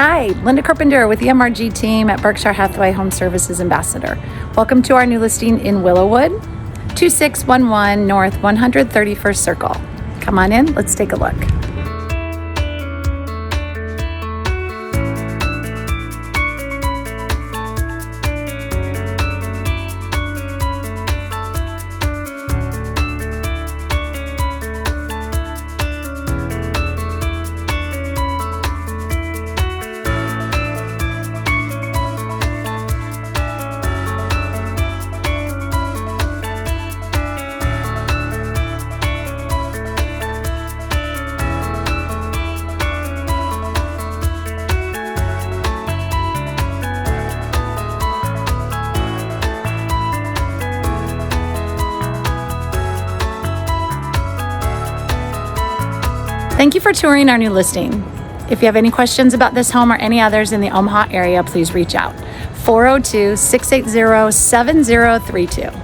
Hi, Linda Carpenter with the MRG team at Berkshire Hathaway Home Services Ambassador. Welcome to our new listing in Willowwood, 2611 North 131st Circle. Come on in, let's take a look. Thank you for touring our new listing. If you have any questions about this home or any others in the Omaha area, please reach out. 402-680-7032.